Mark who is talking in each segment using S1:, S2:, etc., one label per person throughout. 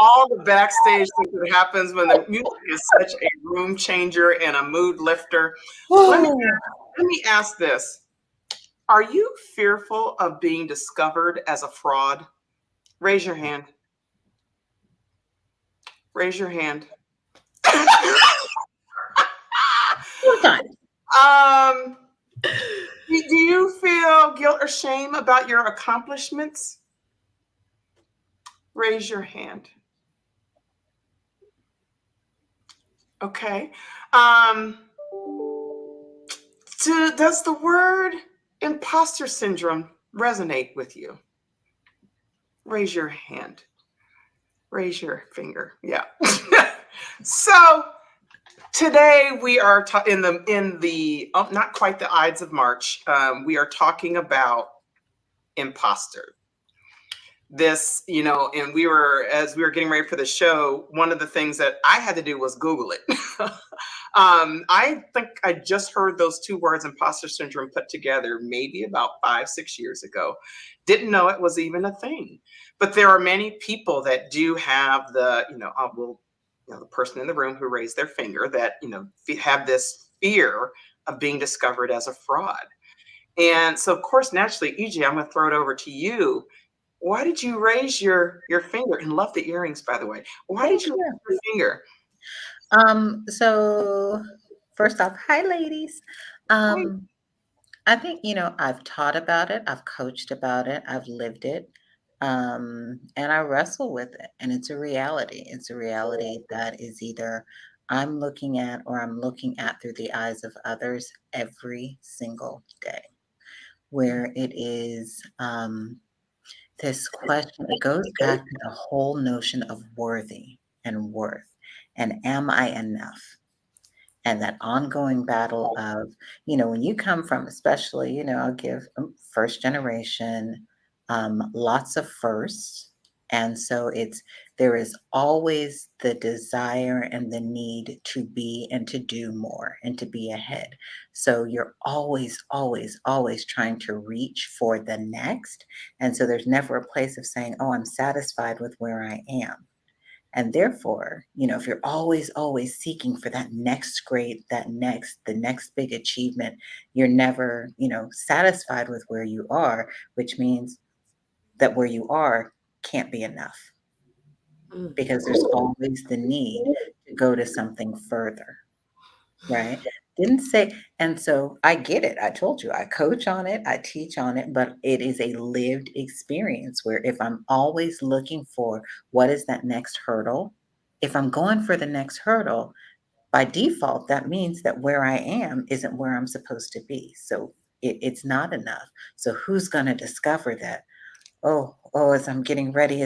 S1: all the backstage things that happens when the music is such a room changer and a mood lifter. Let me ask this. Are you fearful of being discovered as a fraud? Raise your hand. Raise your hand. um, do you feel guilt or shame about your accomplishments? Raise your hand. Okay. Does the word imposter syndrome resonate with you? Raise your hand. Raise your finger. Yeah. So today we are in the not quite the Ides of March. We are talking about imposter. This, and as we were getting ready for the show, one of the things that I had to do was Google it. I think I just heard those two words, imposter syndrome, put together maybe about 5-6 years ago. Didn't know it was even a thing. But there are many people that do have the person in the room who raised their finger that, have this fear of being discovered as a fraud. And so, of course, naturally, EJ, I'm going to throw it over to you. Why did you raise your finger? And love the earrings, by the way. Why did you raise your finger?
S2: So first off, hi ladies. I think, I've taught about it, I've coached about it, I've lived it. And I wrestle with it. And it's a reality. It's a reality that is either I'm looking at or I'm looking at through the eyes of others every single day. Where it is this question, it goes back to the whole notion of worthy and worth. And am I enough? And that ongoing battle of, when you come from, especially, I'll give first generation, lots of firsts. And so there is always the desire and the need to be and to do more and to be ahead. So you're always, always, always trying to reach for the next. And so there's never a place of saying, oh, I'm satisfied with where I am. And therefore, if you're always, always seeking for that next grade, the next big achievement, you're never, satisfied with where you are, which means that where you are can't be enough because there's always the need to go to something further, right? Didn't say, and so I get it. I told you I coach on it, I teach on it, but it is a lived experience where if I'm always looking for what is that next hurdle, if I'm going for the next hurdle, by default, that means that where I am isn't where I'm supposed to be. So it's not enough. So who's going to discover that? Oh, as I'm getting ready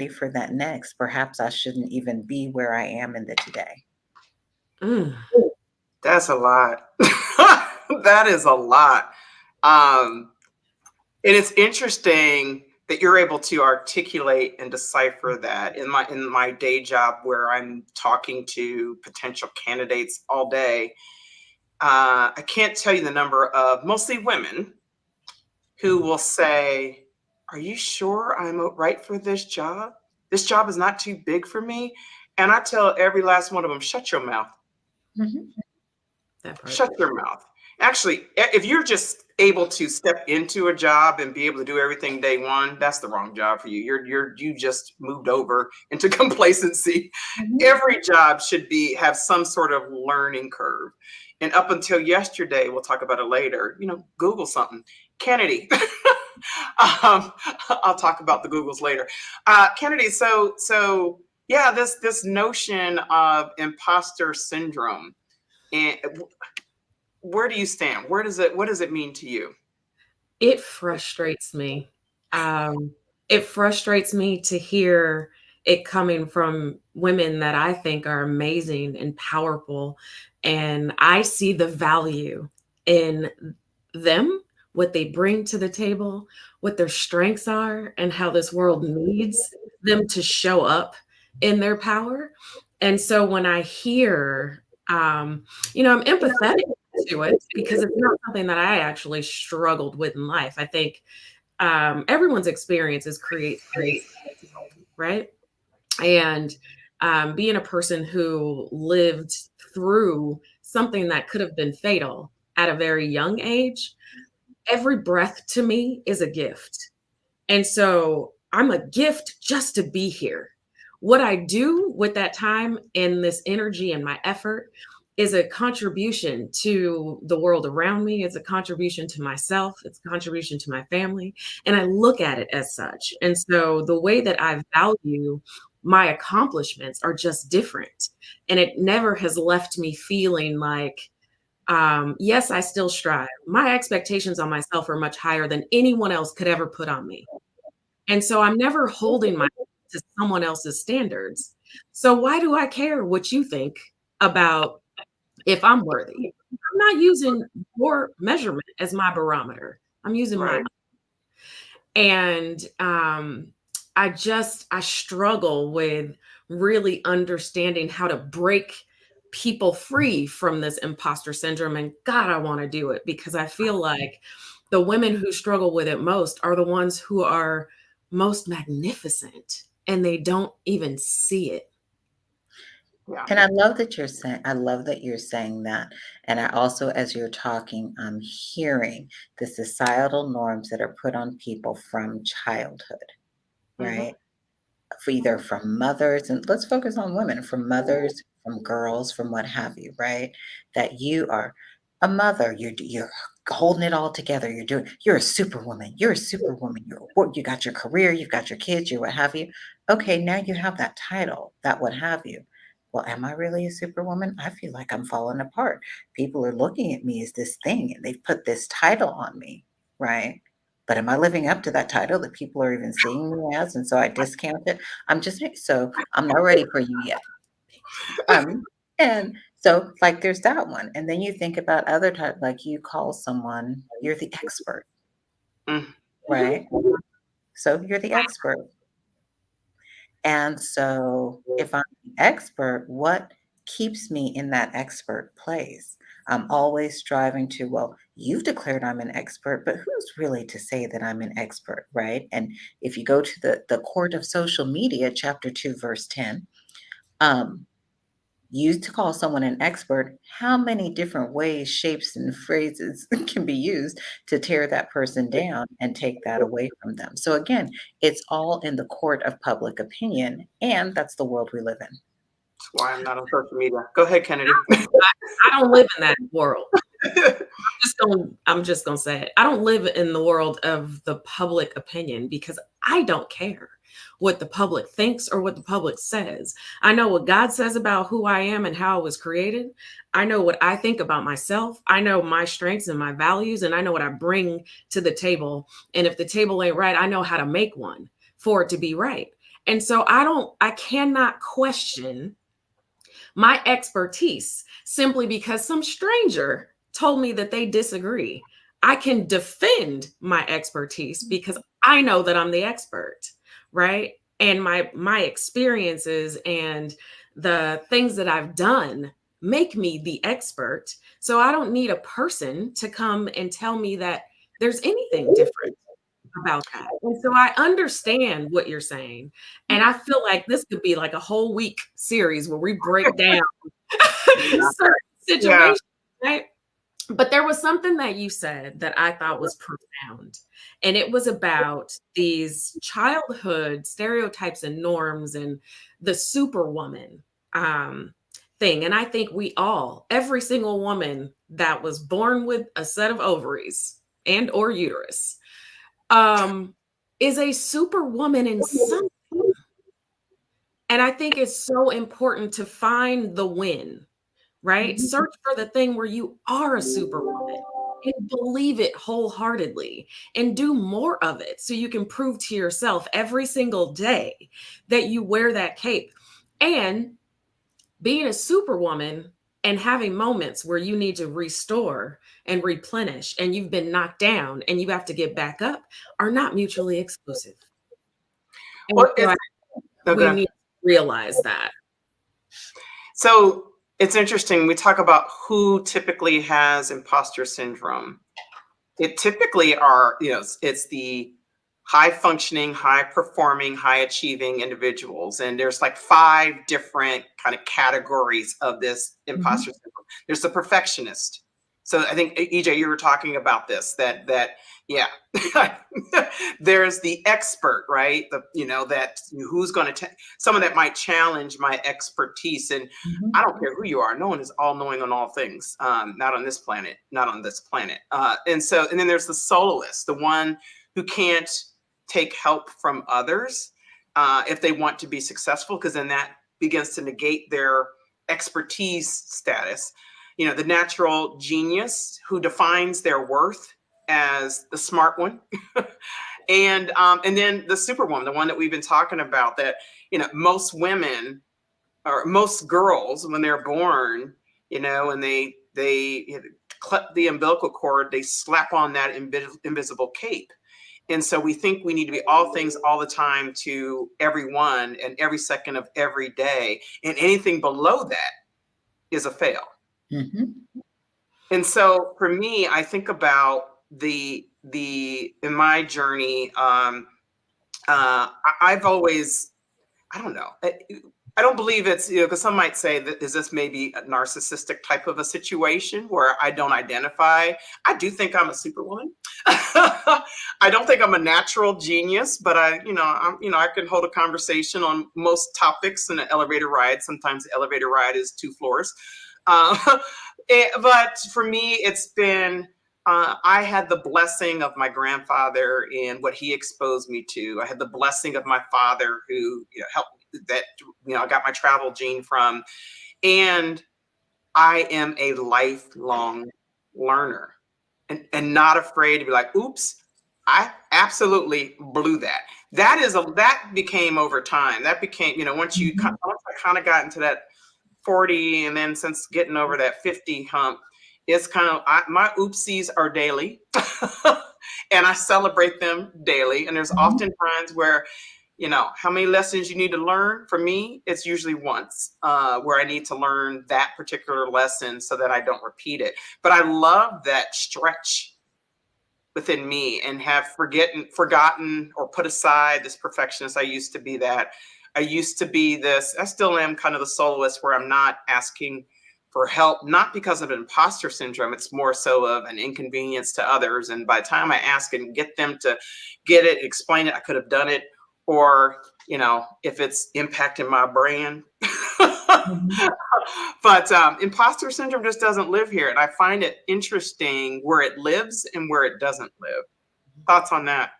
S2: for that next, perhaps I shouldn't even be where I am in the today.
S1: That's a lot. That is a lot. And it's interesting that you're able to articulate and decipher that. In my day job where I'm talking to potential candidates all day, I can't tell you the number of mostly women who will say, are you sure I'm right for this job? This job is not too big for me. And I tell every last one of them, shut your mouth. Shut your mouth. Actually, if you're just able to step into a job and be able to do everything day one, that's the wrong job for you. You just moved over into complacency. Every job should have some sort of learning curve. And up until yesterday, we'll talk about it later, Google something. Kennedy. I'll talk about the Googles later. Kennedy, so yeah, this notion of imposter syndrome. And where do you stand? What does it mean to you?
S3: It frustrates me. It frustrates me to hear it coming from women that I think are amazing and powerful. And I see the value in them, what they bring to the table, what their strengths are, and how this world needs them to show up in their power. And so when I hear, I'm empathetic to it because it's not something that I actually struggled with in life. I think everyone's experiences create, right? And being a person who lived through something that could have been fatal at a very young age, every breath to me is a gift. And so I'm a gift just to be here. What I do with that time and this energy and my effort is a contribution to the world around me. It's a contribution to myself. It's a contribution to my family. And I look at it as such. And so the way that I value my accomplishments are just different. And it never has left me feeling like, yes, I still strive. My expectations on myself are much higher than anyone else could ever put on me. And so I'm never holding myself to someone else's standards. So why do I care what you think about if I'm worthy? I'm not using your measurement as my barometer. I'm using my
S1: Right.
S3: and I struggle with really understanding how to break people free from this imposter syndrome. And God, I want to do it because I feel like the women who struggle with it most are the ones who are most magnificent and they don't even see it.
S1: Yeah.
S2: And I love that you're saying that. And I also, as you're talking, I'm hearing the societal norms that are put on people from childhood,
S1: Hmm.
S2: right? For either from mothers, and let's focus on women, from mothers, from girls, from what have you, right? That you are a mother, you're holding it all together. You're a superwoman. You're a superwoman. You got your career, you've got your kids, you what have you. Okay, now you have that title, that what have you. Well, am I really a superwoman? I feel like I'm falling apart. People are looking at me as this thing, and they've put this title on me, right? But am I living up to that title that people are even seeing me as? And so I discount it. So I'm not ready for you yet. Um, and so like there's that one. And then you think about other type, like you call someone, you're the expert,
S1: Mm.
S2: right? So you're the expert. And so if I'm the expert, what keeps me in that expert place? I'm always striving to, well, you've declared I'm an expert, but who's really to say that I'm an expert, right? And if you go to the court of social media, chapter 2, verse 10, um, used to call someone an expert, how many different ways, shapes, and phrases can be used to tear that person down and take that away from them? So again, it's all in the court of public opinion, and that's the world we live in.
S1: That's why I'm not on social media. Go ahead, Kennedy.
S3: I don't live in that world. I'm just gonna say it. I don't live in the world of the public opinion because I don't care what the public thinks or what the public says. I know what God says about who I am and how I was created. I know what I think about myself. I know my strengths and my values, and I know what I bring to the table. And if the table ain't right, I know how to make one for it to be right. And so I cannot question my expertise simply because some stranger told me that they disagree. I can defend my expertise because I know that I'm the expert, right? And my experiences and the things that I've done make me the expert. So I don't need a person to come and tell me that there's anything different about that. And so I understand what you're saying. And I feel like this could be like a whole week series where we break down certain
S1: Yeah.
S3: situations, right? But there was something that you said that I thought was profound. And it was about these childhood stereotypes and norms and the superwoman thing. And I think every single woman that was born with a set of ovaries and or uterus, is a superwoman in some. And I think it's so important to find the win, right? Search for the thing where you are a superwoman and believe it wholeheartedly and do more of it so you can prove to yourself every single day that you wear that cape. And being a superwoman and having moments where you need to restore and replenish and you've been knocked down and you have to get back up are not mutually exclusive. And
S1: Well,
S3: so
S1: it's
S3: we
S1: okay.
S3: need to realize that.
S1: So it's interesting. We talk about who typically has imposter syndrome. It typically are, it's the high functioning, high performing, high achieving individuals. And there's like 5 different kind of categories of this imposter syndrome. There's the perfectionist. So I think EJ, you were talking about this, that yeah. There's the expert, right? That who's going to someone that might challenge my expertise. And I don't care who you are. No one is all knowing on all things. Not on this planet, not on this planet. And then there's the soloist, the one who can't take help from others if they want to be successful, because then that begins to negate their expertise status. The natural genius who defines their worth as the smart one. And then the superwoman, the one that we've been talking about, that most women or most girls, when they're born, and they clip the umbilical cord, they slap on that invisible cape. And so we think we need to be all things all the time to everyone and every second of every day. And anything below that is a fail. And so for me, I think about in my journey, I've always, I don't know. I don't believe it's, because some might say that is this maybe a narcissistic type of a situation where I don't identify. I do think I'm a superwoman. I don't think I'm a natural genius, but I can hold a conversation on most topics in an elevator ride. Sometimes the elevator ride is 2 floors. But for me, it's been, I had the blessing of my grandfather and what he exposed me to. I had the blessing of my father who helped that, I got my travel gene from. And I am a lifelong learner and not afraid to be like, oops, I absolutely blew that. That became over time. That became, once I kind of got into that 40, and then since getting over that 50 hump, it's kind of, my oopsies are daily. And I celebrate them daily. And there's often times where, how many lessons you need to learn. For me, it's usually once where I need to learn that particular lesson so that I don't repeat it. But I love that stretch within me and have forgotten or put aside this perfectionist. I used to be that. I used to be this. I still am kind of the soloist where I'm not asking for help, not because of imposter syndrome. It's more so of an inconvenience to others. And by the time I ask and get them to get it, explain it, I could have done it. Or, if it's impacting my brand. But imposter syndrome just doesn't live here. And I find it interesting where it lives and where it doesn't live. Thoughts on that?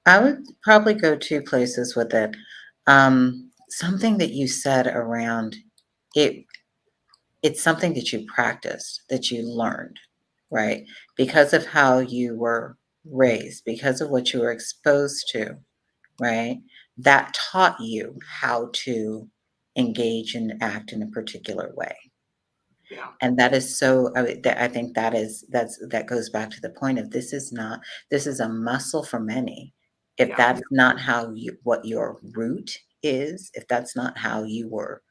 S2: I would probably go 2 places with it. Something that you said around it, it's something that you practiced, that you learned, right? Because of how you were raised, because of what you were exposed to, right? That taught you how to engage and act in a particular way.
S1: Yeah.
S2: And that is so, I think that goes back to the point of this is a muscle for many. If that's not what your root is, if that's not how you were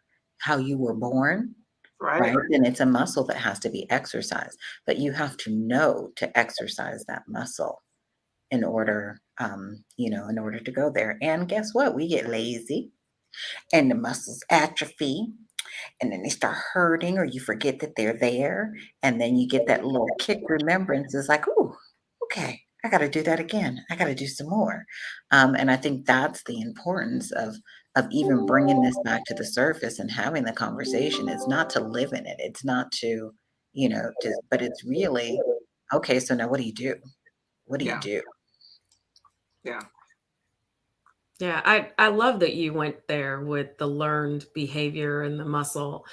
S2: born, right? Then it's a muscle that has to be exercised. But you have to know to exercise that muscle in order, in order to go there. And guess what? We get lazy and the muscles atrophy and then they start hurting or you forget that they're there. And then you get that little kick remembrance. It's like, oh, okay, I got to do that again. I got to do some more. And I think that's the importance of even bringing this back to the surface and having the conversation. It's not to live in it. It's not to, but it's really, okay, so now what do you do? What do you do?
S1: Yeah.
S3: Yeah, I love that you went there with the learned behavior and the muscle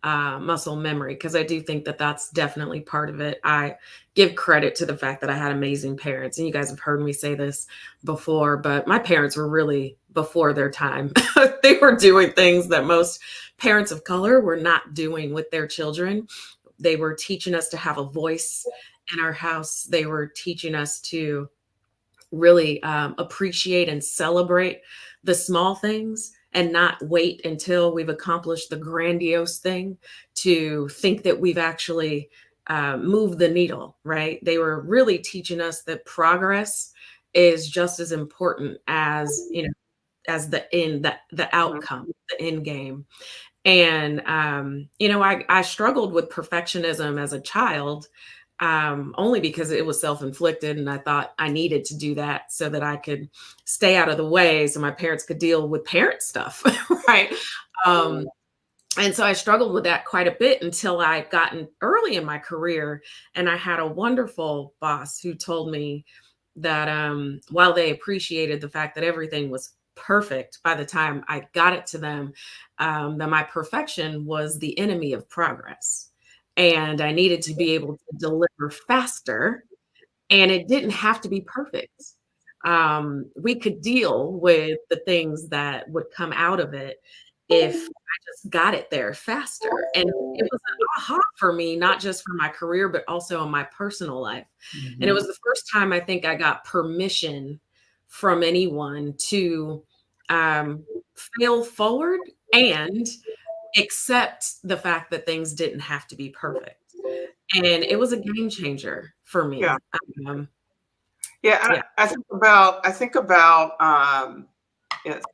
S3: memory, because I do think that that's definitely part of it. I give credit to the fact that I had amazing parents, and you guys have heard me say this before, but my parents were really before their time. They were doing things that most parents of color were not doing with their children. They were teaching us to have a voice in our house. They were teaching us to really appreciate and celebrate the small things and not wait until we've accomplished the grandiose thing to think that we've actually moved the needle, right? They were really teaching us that progress is just as important as, as the end, the
S1: Mhm.
S3: outcome, the end game. And, I struggled with perfectionism as a child, only because it was self-inflicted. And I thought I needed to do that so that I could stay out of the way so my parents could deal with parent stuff. Right. Um, and so I struggled with that quite a bit until I gotten early in my career. And I had a wonderful boss who told me that, while they appreciated the fact that everything was perfect by the time I got it to them, that my perfection was the enemy of progress. And I needed to be able to deliver faster, and it didn't have to be perfect. We could deal with the things that would come out of it if I just got it there faster. And it was an aha for me, not just for my career, but also in my personal life. And it was
S2: Mhm.
S3: the first time I think I got permission from anyone to, um, fail forward and accept the fact that things didn't have to be perfect. And it was a game changer for
S1: Yeah.
S3: me. Um,
S1: Yeah. And
S3: yeah.
S1: I think about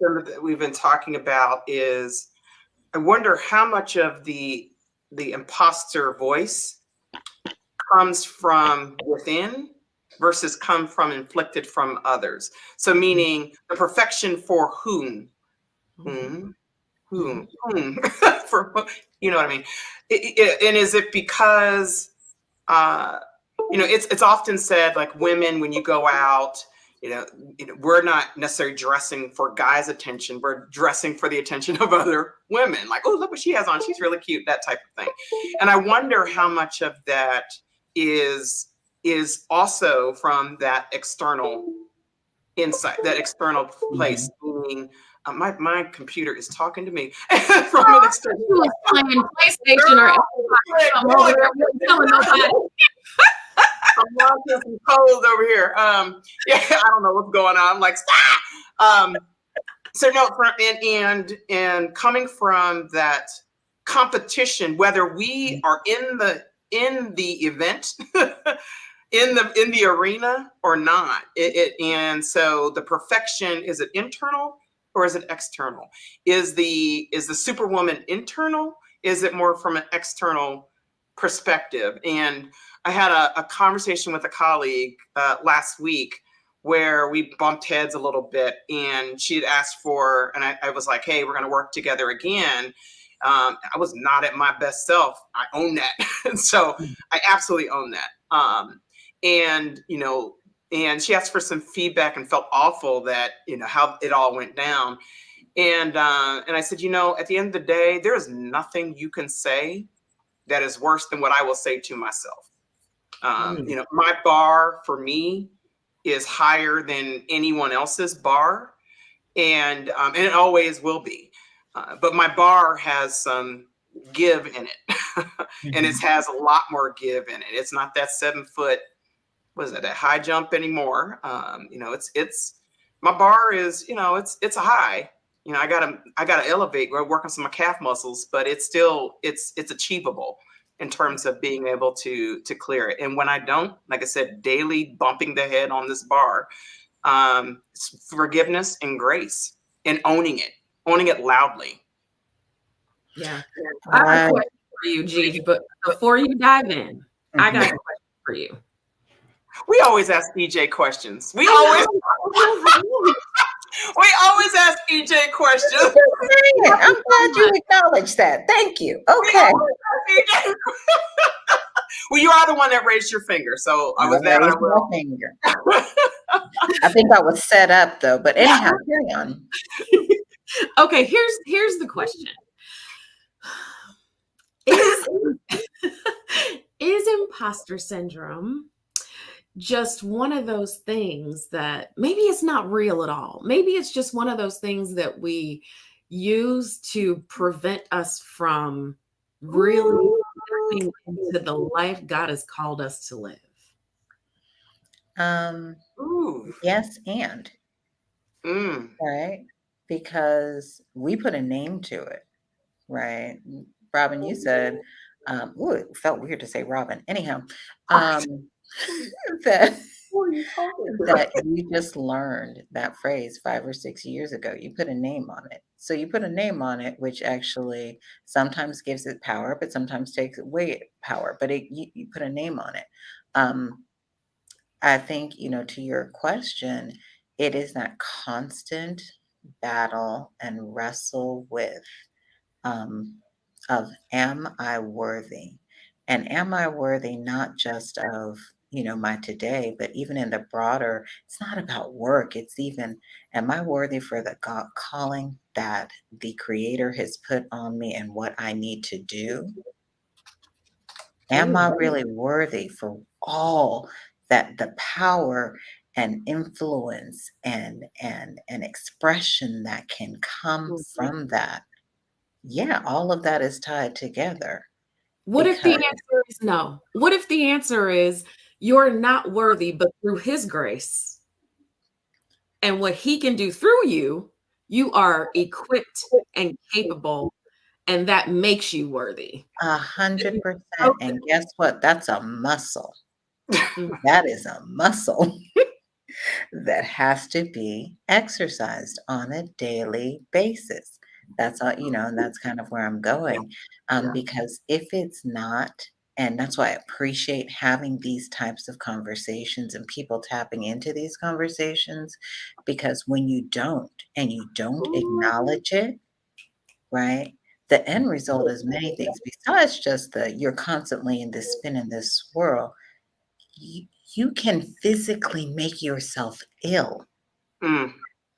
S1: some of that we've been talking about is I wonder how much of the imposter voice comes from within versus come from inflicted from others. So meaning the perfection for whom?
S3: Mhm.
S1: Whom?
S3: Mhm.
S1: Whom? For you know what I mean? And is it because uh, it's often said like women when you go out, we're not necessarily dressing for guys' attention. We're dressing for the attention of other women. Like, oh, look what she has on. She's really cute. That type of thing. And I wonder how much of that is is also from that external insight, that external place.
S2: Mhm.
S1: Meaning, my computer is talking to me from an external.
S3: She was playing PlayStation or
S1: Girl,
S3: Xbox or something over there. Wasn't telling nobody.
S1: I'm watching some cold over here. Yeah, I don't know what's going on. I'm like, stop. So no, and coming from that competition, whether we are in the event, in the arena or not, and so the perfection, is it internal or is it external? Is the superwoman internal? Is it more from an external perspective? And I had a conversation with a colleague last week where we bumped heads a little bit, and she had asked for, and I was like, hey, we're going to work together again. I was not at my best self. I own that. And so I absolutely own that. And and she asked for some feedback and felt awful that how it all went down. And I said, at the end of the day, there is nothing you can say that is worse than what I will say to myself.
S3: Mm.
S1: My bar for me is higher than anyone else's bar, and it always will be. But my bar has some give in it, and it
S2: Mhm.
S1: has a lot more give in it. It's not that 7 foot, what is that, that high jump anymore. It's my bar is, it's a high. I gotta elevate. We're working some of my calf muscles, but it's still it's achievable in terms of being able to clear it. And when I don't, like I said, daily bumping the head on this bar, it's forgiveness and grace and owning it loudly.
S3: Yeah. I
S2: All
S3: have a
S2: right.
S3: question for you, Gigi, but before you dive in, I got a
S2: Mhm.
S3: question for you.
S1: We always ask EJ questions. We
S3: I
S1: always
S3: know.
S1: we always ask EJ questions.
S2: I'm just saying. I'm glad
S3: So
S2: you
S3: much.
S2: acknowledged that. Thank you.
S1: We
S2: Okay.
S1: always ask EJ. Well, you are the one that raised your finger, so
S2: I
S1: with that I
S2: raised my
S1: will.
S2: finger. I think I was set up though, but anyhow, carry on.
S3: Okay, here's the question. Is is imposter syndrome just one of those things that maybe it's not real at all? Maybe it's just one of those things that we use to prevent us from really
S1: Ooh.
S3: stepping into the life God has called us to live.
S2: Um,
S1: Ooh.
S2: yes, and
S1: Mm.
S2: right, because we put a name to it, right? Robin, you said, ooh, it felt weird to say Robin. Anyhow, um, that.
S1: Who are you talking to?
S2: that you just learned that phrase 5 or 6 years ago. You put a name on it. So you put a name on it, which actually sometimes gives it power, but sometimes takes away power. But you put a name on it. Um, I think, to your question, it is that constant battle and wrestle with um, of am I worthy? And am I worthy not just of, my today, but even in the broader, it's not about work. It's even, am I worthy for the God calling that the Creator has put on me and what I need to do? Am I
S3: Ooh.
S2: really worthy for all that the power and influence and expression that can come
S3: Mhm.
S2: from that? Yeah, all of that is tied together
S3: What if the
S2: because
S3: answer is no? What if the answer is you're not worthy, but through his grace and what he can do through you, you are equipped and capable, and that makes you worthy. Then
S2: 100%.
S3: okay.
S2: And guess what? That's a muscle.
S3: Mm,
S2: That is a muscle that has to be exercised on a daily basis. That's all, and that's kind of where I'm
S1: Yeah,
S2: going.
S1: yeah.
S2: Because if it's not, and that's why I appreciate having these types of conversations and people tapping into these conversations, because when you don't and you don't
S1: Ooh.
S2: acknowledge it, right? The end result is many things besides just the you're constantly in this spin in this swirl. You, you can physically make yourself ill,
S1: Mm,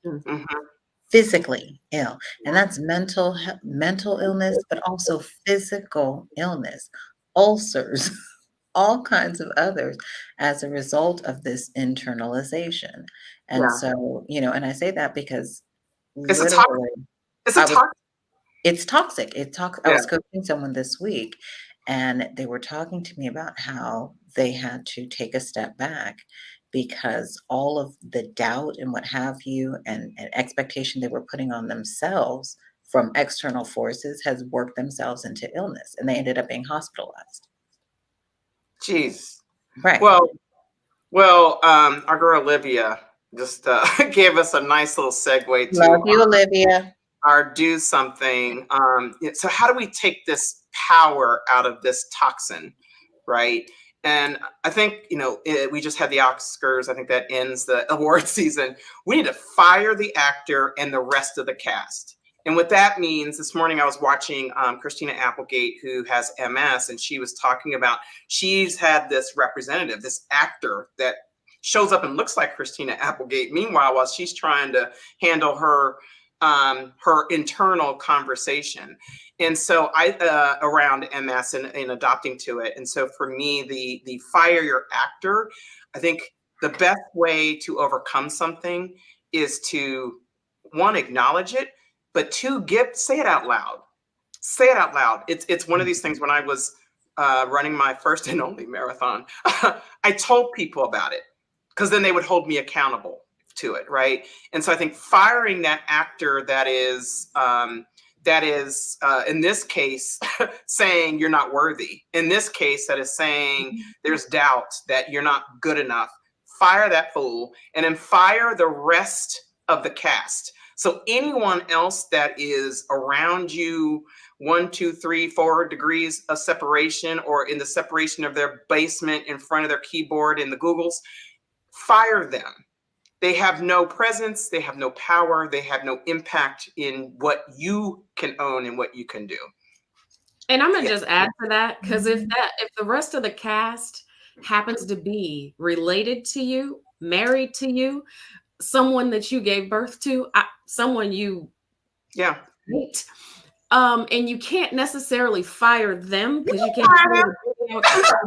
S3: mm,
S1: mhm.
S2: physically ill. And that's mental illness, but also physical illness, ulcers, all kinds of others as a result of this internalization. And
S1: Yeah.
S2: so, and I say that because
S1: It's a toxic.
S2: literally
S1: It's a
S2: I was
S1: toxic.
S2: It's toxic. I
S1: Yeah.
S2: was coaching someone this week, and they were talking to me about how they had to take a step back because all of the doubt and what have you and expectation they were putting on themselves from external forces has worked themselves into illness, and they ended up being hospitalized.
S1: Jeez.
S2: Right.
S1: Well, our girl Olivia just gave us a nice little segue
S2: Love
S1: to
S2: you, Olivia.
S1: our do something. So how do we take this power out of this toxin, right? And I think we just had the Oscars. I think that ends the award season. We need to fire the actor and the rest of the cast. And what that means, this morning I was watching Christina Applegate, who has MS, and she was talking about she's had this representative, this actor that shows up and looks like Christina Applegate. Meanwhile, while she's trying to handle her internal conversation. And so I around MS and adopting to it. And so for me, the fire your actor, I think the best way to overcome something is to one, acknowledge it, but two, say it out loud. Say it out loud. It's one of these things. When I was running my first and only marathon, I told people about it because then they would hold me accountable to it, right? And so I think firing that actor that is in this case saying you're not worthy. In this case, that is saying there's doubt that you're not good enough. Fire that fool, and then fire the rest of the cast. So anyone else that is around you, 1, 2, 3, 4 degrees of separation, or in the separation of their basement in front of their keyboard in the Googles, fire them. They have no presence, they have no power, they have no impact in what you can own and what you can do.
S3: And I'm gonna
S1: Yeah.
S3: just add to that, because if the rest of the cast happens to be related to you, married to you, someone that you gave birth to, someone you
S1: Yeah.
S3: hate, and you can't necessarily fire them because you can't
S1: Fire
S3: fire
S1: them.
S3: the building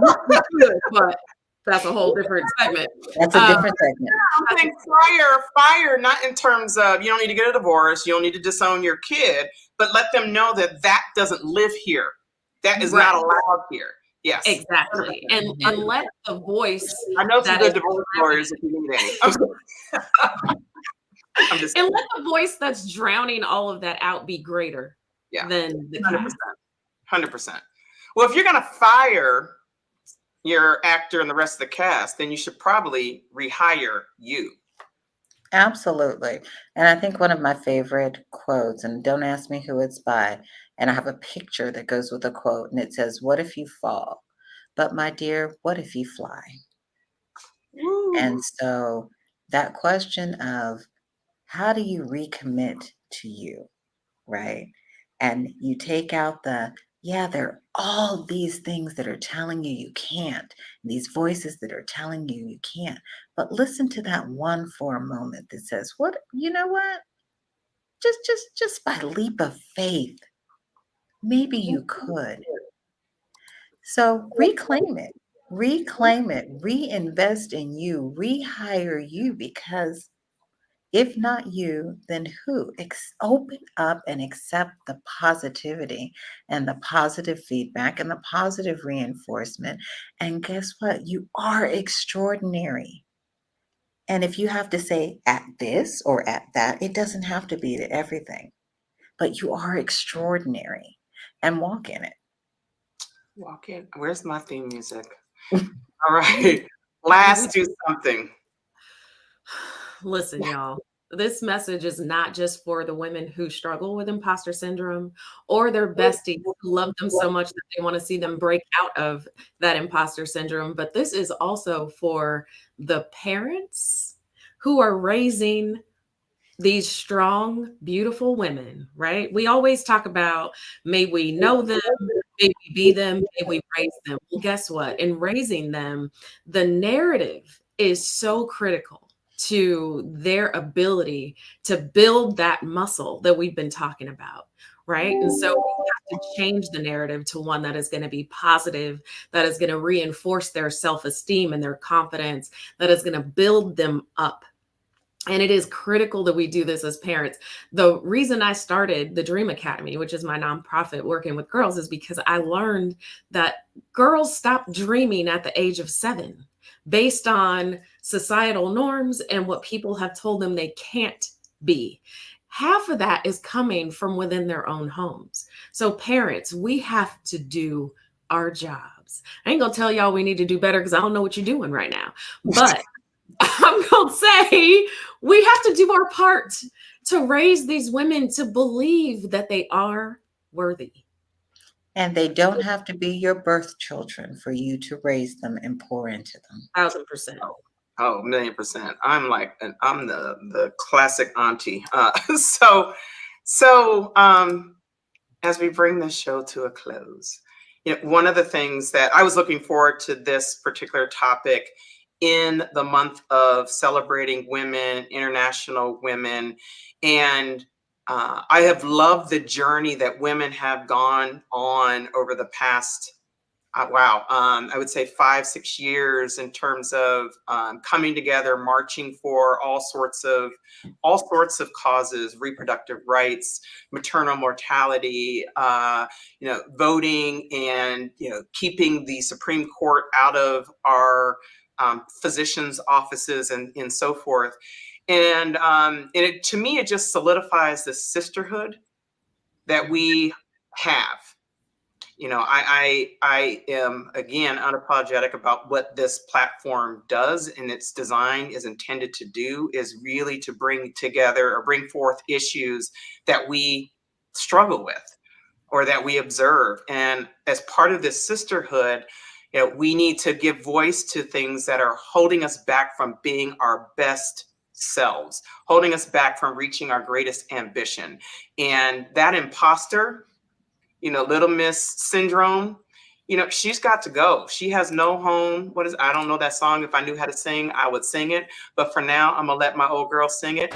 S3: out. You could, but that's a whole different segment.
S2: That's a
S3: Um,
S2: different segment.
S1: I'm saying fire, not in terms of you don't need to get a divorce, you don't need to disown your kid, but let them know that that doesn't live here. That is
S3: right,
S1: not allowed here. Yes.
S3: exactly. And
S2: Mhm.
S3: let the voice
S1: I know some
S3: that is
S1: good divorce lawyers if you need any. I'm just
S3: and let the voice that's drowning all of that out be greater
S1: yeah,
S3: than the
S1: 100%.
S3: cast.
S1: 100%. Well, if you're gonna fire your actor and the rest of the cast, then you should probably rehire you.
S2: Absolutely. And I think one of my favorite quotes, and don't ask me who it's by, and I have a picture that goes with the quote, and it says, "What if you fall? But my dear, what if you fly?" And
S1: Woo.
S2: so that question of how do you recommit to you, right? And you take out yeah, there are all these things that are telling you you can't, these voices that are telling you you can't. But listen to that one for a moment that says, what, you know what? Just by leap of faith, maybe you could. So reclaim it, reinvest in you, rehire you, because if not you, then who? Open up and accept the positivity and the positive feedback and the positive reinforcement. And guess what? You are extraordinary. And if you have to say at this or at that, it doesn't have to be to everything, but you are extraordinary, and walk in it.
S1: Walk in. Where's my theme music? All right. Last, do something.
S3: Listen, y'all, this message is not just for the women who struggle with imposter syndrome or their besties who love them so much that they want to see them break out of that imposter syndrome, but this is also for the parents who are raising these strong, beautiful women, right? We always talk about, may we know them, may we be them, may we raise them. Well, guess what? In raising them, the narrative is so critical to their ability to build that muscle that we've been talking about, right? And so we have to change the narrative to one that is going to be positive, that is going to reinforce their self-esteem and their confidence, that is going to build them up. And it is critical that we do this as parents. The reason I started the Dream Academy, which is my nonprofit working with girls, is because I learned that girls stop dreaming at the age of 7 based on societal norms and what people have told them they can't be. Half of that is coming from within their own homes. So parents, we have to do our jobs. I ain't gonna tell y'all we need to do better because I don't know what you're doing right now. But I'm going to say we have to do our part to raise these women to believe that they are worthy.
S2: And they don't have to be your birth children for you to raise them and pour into them.
S3: 1000%.
S1: Oh, 1,000,000%. I'm the classic auntie. As we bring this show to a close, one of the things that I was looking forward to this particular topic in the month of celebrating women, International Women, and I have loved the journey that women have gone on over the past I would say 5-6 years in terms of coming together, marching for all sorts of causes, reproductive rights, maternal mortality, voting, and keeping the Supreme Court out of our physicians' offices and so forth. And to me, it just solidifies the sisterhood that we have. I am, again, unapologetic about what this platform does, and its design is intended to do is really to bring together or bring forth issues that we struggle with or that we observe. And as part of this sisterhood, we need to give voice to things that are holding us back from being our best selves, holding us back from reaching our greatest ambition. And that imposter, little miss syndrome, she's got to go. She has no home. I don't know that song. If I knew how to sing, I would sing it. But for now, I'm going to let my old girl sing it.